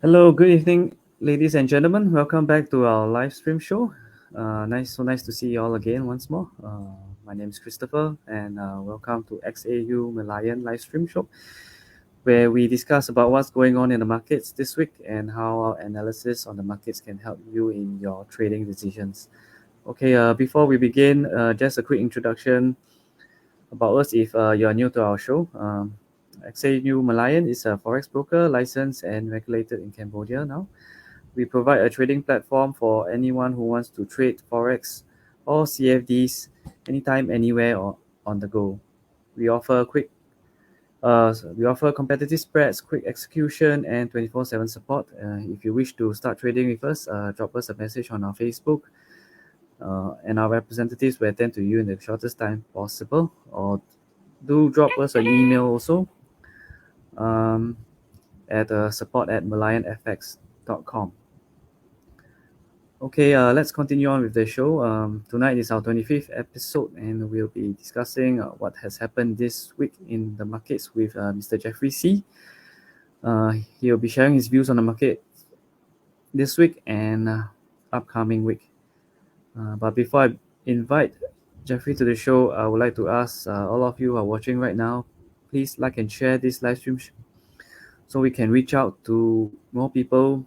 Hello, good evening, ladies and gentlemen. Welcome back to our live stream show. So nice to see you all again once more. My name is Christopher, and welcome to XAU Merlion live stream show, where we discuss about what's going on in the markets this week and how our analysis on the markets can help you in your trading decisions. Okay, before we begin, just a quick introduction about us if you are new to our show. XAU Merlion is a forex broker licensed and regulated in Cambodia now. We provide a trading platform for anyone who wants to trade forex or CFDs anytime, anywhere, or on the go. We offer we offer competitive spreads, quick execution, and 24/7 support. If you wish to start trading with us, drop us a message on our Facebook, and our representatives will attend to you in the shortest time possible. Or do drop us an email also um, at support@merlionfx.com. Okay, let's continue on with the show. Tonight is our 25th episode, and we'll be discussing what has happened this week in the markets with Mr. Jeffrey C. He'll be sharing his views on the market this week and upcoming week. But before I invite Jeffrey to the show, I would like to ask all of you who are watching right now, please like and share this live stream so we can reach out to more people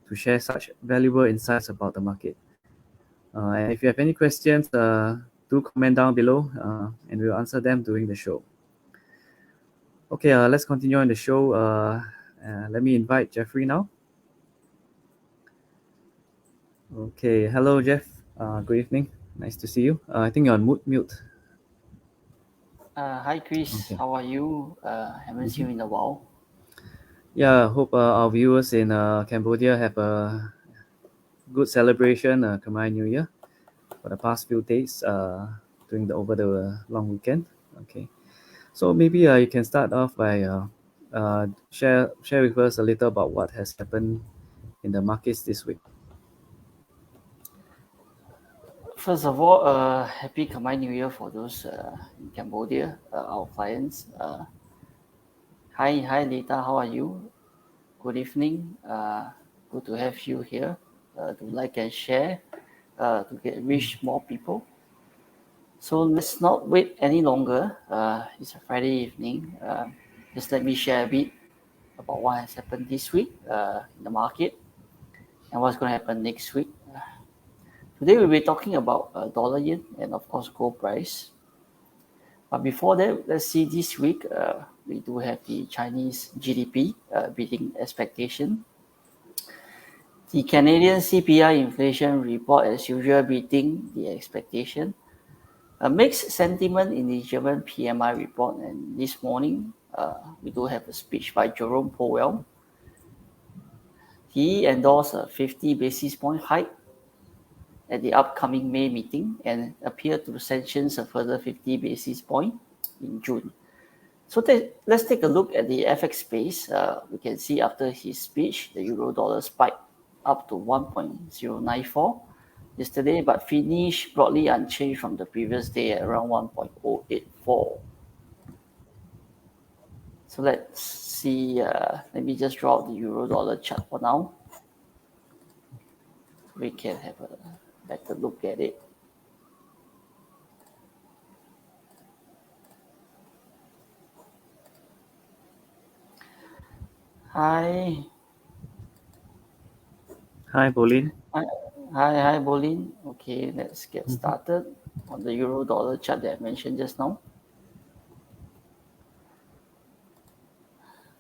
to share such valuable insights about the market. And if you have any questions, do comment down below and we'll answer them during the show. Okay, let's continue on the show. Let me invite Jeffrey now. Okay, hello Jeff. Good evening. Nice to see you. I think you're on mute. Hi Chris, Okay. how are you? Haven't seen you in a while. Yeah, hope our viewers in Cambodia have a good celebration, Khmer New Year, for the past few days over the long weekend. Okay, so maybe you can start off by share with us a little about what has happened in the markets this week. First of all, happy Khmer New Year for those in Cambodia, our clients. Hi Lita, how are you? Good evening. Good to have you here to like and share to reach more people. So let's not wait any longer. It's a Friday evening. Just let me share a bit about what has happened this week in the market and what's going to happen next week. Today we'll be talking about dollar yen and of course gold price. But before that, let's see this week we do have the Chinese GDP beating expectation. The Canadian CPI inflation report as usual beating the expectation. A mixed sentiment in the German PMI report, and this morning we do have a speech by Jerome Powell. He endorsed a 50 basis point hike at the upcoming May meeting and appear to sanction a further 50 basis point in June. So let's take a look at the FX space. We can see after his speech, the euro dollar spiked up to 1.094 yesterday, but finished broadly unchanged from the previous day at around 1.084. So let's see, let me just draw out the euro dollar chart for now. We can have a better look at it. Hi. Hi, Pauline. Hi, Bolin. Okay, let's get started on the euro dollar chart that I mentioned just now.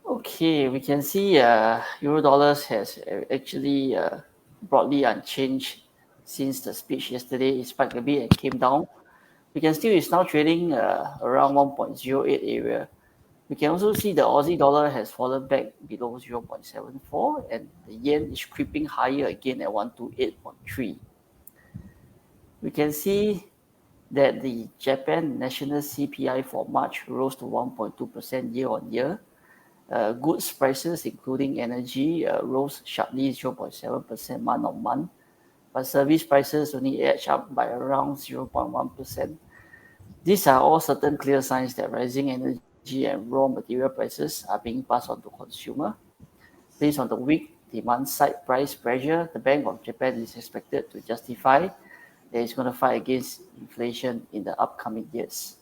Okay, we can see euro dollars has actually broadly unchanged since the speech yesterday. It spiked a bit and came down. We can still is now trading around 1.08 area. We can also see the Aussie dollar has fallen back below 0.74 and the yen is creeping higher again at 128.3. We can see that the Japan national CPI for March rose to 1.2% year on year. Goods prices, including energy, rose sharply 0.7% month on month, but service prices only edged up by around 0.1%. These are all certain clear signs that rising energy and raw material prices are being passed on to consumer. Based on the week, demand side price pressure, the Bank of Japan is expected to justify that it's going to fight against inflation in the upcoming years.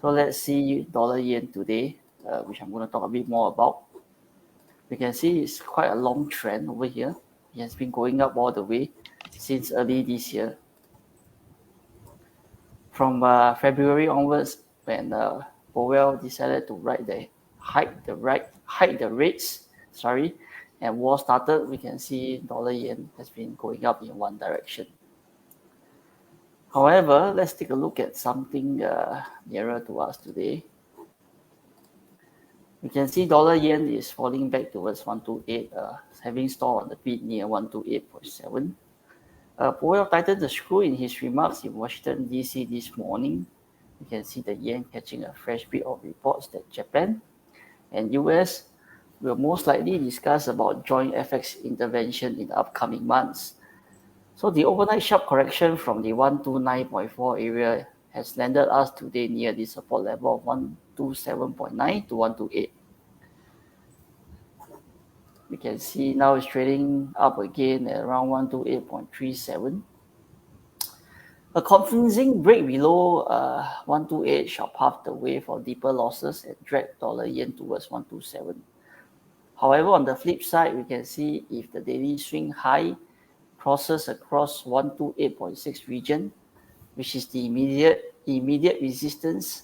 So let's see dollar yen today, which I'm going to talk a bit more about. We can see it's quite a long trend over here. It has been going up all the way since early this year. From February onwards, when Powell decided to hike the rates, and war started, we can see dollar yen has been going up in one direction. However, let's take a look at something nearer to us today. We can see dollar yen is falling back towards 128, having stalled on the bid near 128.7. Powell tightened the screw in his remarks in Washington, D.C. this morning. You can see the yen catching a fresh bit of reports that Japan and US will most likely discuss about joint FX intervention in the upcoming months. So the overnight sharp correction from the 129.4 area has landed us today near the support level of 127.9 to 128. We can see now it's trading up again at around 128.37. A convincing break below 128 shall pave the way for deeper losses and drag dollar yen towards 127. However, on the flip side, we can see if the daily swing high crosses across 128.6 region, which is the immediate resistance,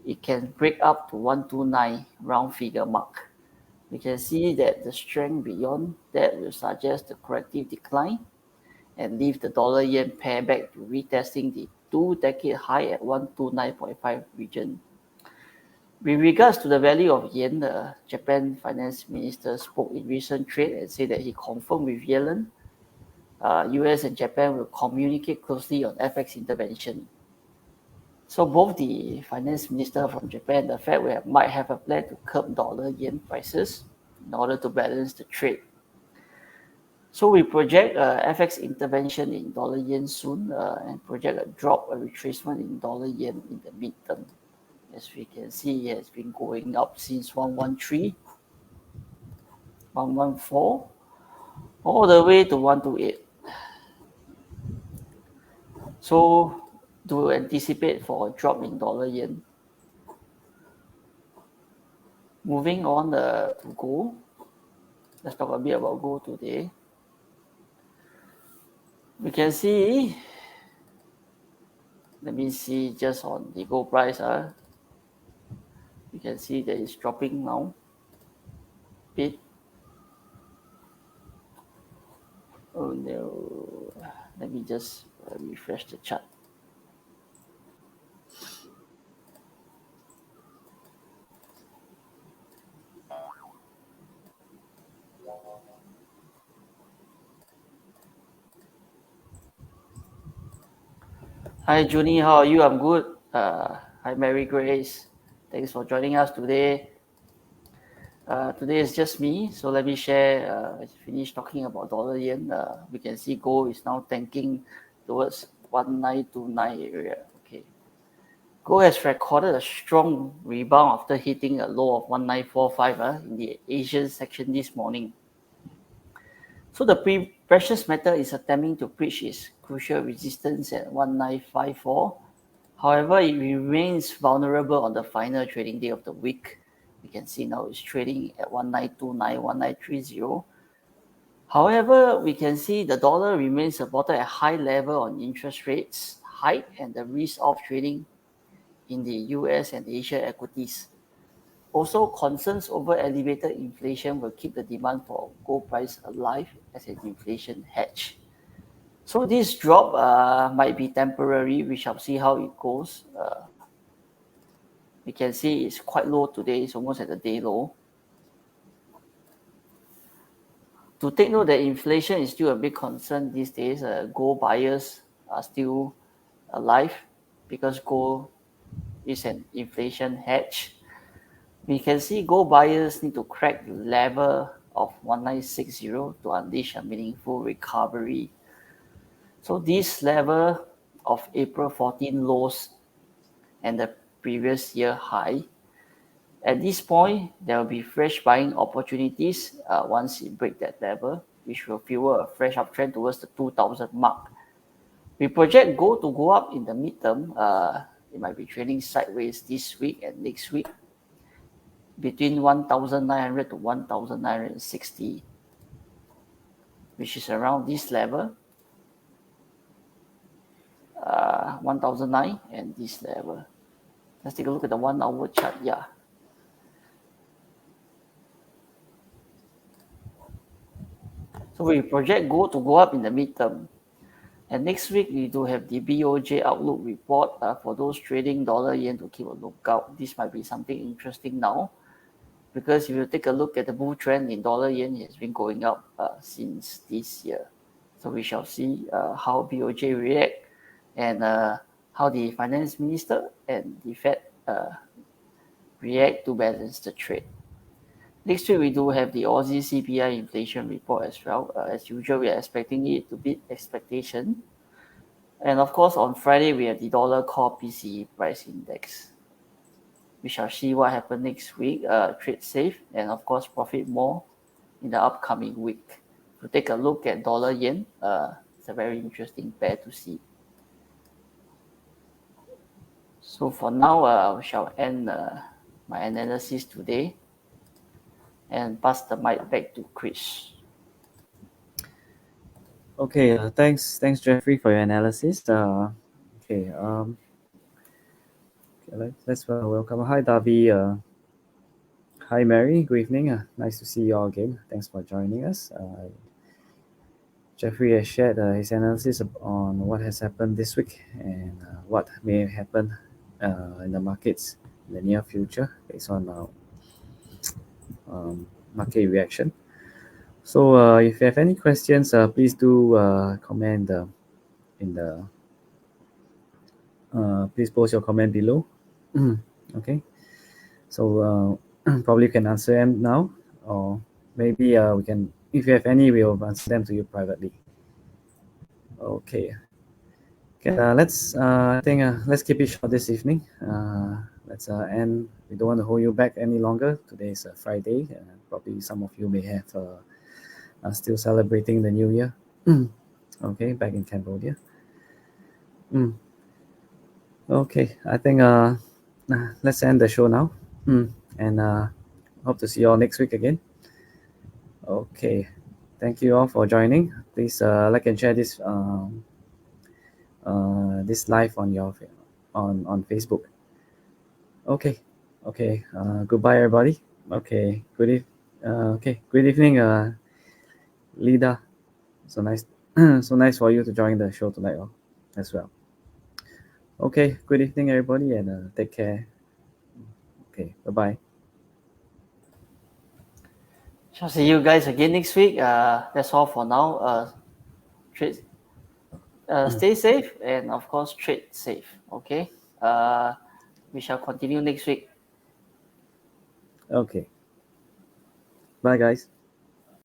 it can break up to 129 round figure mark. We can see that the strength beyond that will suggest a corrective decline and leave the dollar yen pair back to retesting the 2-decade high at 129.5 region. With regards to the value of yen, the Japan finance minister spoke in recent trade and said that he confirmed with Yellen, US and Japan will communicate closely on FX intervention. So both the finance minister from Japan and the Fed might have a plan to curb dollar yen prices in order to balance the trade. So we project FX intervention in dollar yen soon and project a retracement in dollar yen in the midterm. As we can see, it has been going up since 113, 114, all the way to 128. So to anticipate for a drop in dollar yen. Moving on to gold. Let's talk a bit about gold today. We can see, let me see just on the gold price. You can see that it's dropping now a bit. Oh no, let me just refresh the chart. Hi Junie, how are you? I'm good. Hi Mary Grace, thanks for joining us today. Today is just me, so let me share. I finished talking about dollar yen. We can see gold is now tanking towards 1929 area. Okay, gold has recorded a strong rebound after hitting a low of 1945 in the Asian section this morning. So the precious metal is attempting to breach its crucial resistance at 1954. However, it remains vulnerable on the final trading day of the week. You can see now it's trading at 1929, 1930. However, we can see the dollar remains supported at high level on interest rates hike and the risk of trading in the US and Asia equities. Also, concerns over elevated inflation will keep the demand for gold price alive as an inflation hedge. So this drop might be temporary. We shall see how it goes. We can see it's quite low today. It's almost at the day low. To take note that inflation is still a big concern these days. Gold buyers are still alive because gold is an inflation hedge. We can see gold buyers need to crack the level of 1960 to unleash a meaningful recovery. So this level of April 14 lows and the previous year high At this point, there will be fresh buying opportunities once it breaks that level, which will fuel a fresh uptrend towards the 2000 mark. We project gold to go up in the midterm. It might be trading sideways this week and next week between 1900 to 1960, which is around this level, 1009 and this level. Let's take a look at the 1 hour chart. Yeah. So we project gold to go up in the midterm. And next week, we do have the BOJ outlook report for those trading dollar yen to keep a lookout. This might be something interesting now, because if you take a look at the bull trend in dollar yen, it has been going up since this year. So we shall see how BOJ react and how the finance minister and the Fed react to balance the trade. Next week, we do have the Aussie CPI inflation report as well. As usual, we are expecting it to beat expectation. And of course, on Friday, we have the dollar core PCE price index. We shall see what happens next week. Trade safe and of course profit more in the upcoming week. To take a look at dollar yen, it's a very interesting pair to see. So for now, I shall end my analysis today and pass the mic back to Chris. Okay, thanks, Jeffrey, for your analysis. Let's welcome. Hi, Davi. Hi, Mary. Good evening. Nice to see you all again. Thanks for joining us. Jeffrey has shared his analysis on what has happened this week and what may happen in the markets in the near future based on market reaction. So if you have any questions, please do comment in the please post your comment below. Okay, so probably can answer them now, or maybe we can, if you have any, we'll answer them to you privately. Okay. Let's I think let's keep it short this evening. Let's end. We don't want to hold you back any longer. Today is Friday. Probably some of you may have are still celebrating the New Year. Okay, back in Cambodia. Okay, I think let's end the show now. And hope to see you all next week again. Okay, thank you all for joining. Please like and share this this live on your on Facebook. Okay, okay. Goodbye, everybody. Okay, good evening, Lida. So nice, so nice for you to join the show tonight, as well. Okay, good evening, everybody, and take care. Okay, bye bye. Shall see you guys again next week. That's all for now. Trade, stay safe and of course trade safe. Okay. We shall continue next week. Okay. Bye, guys.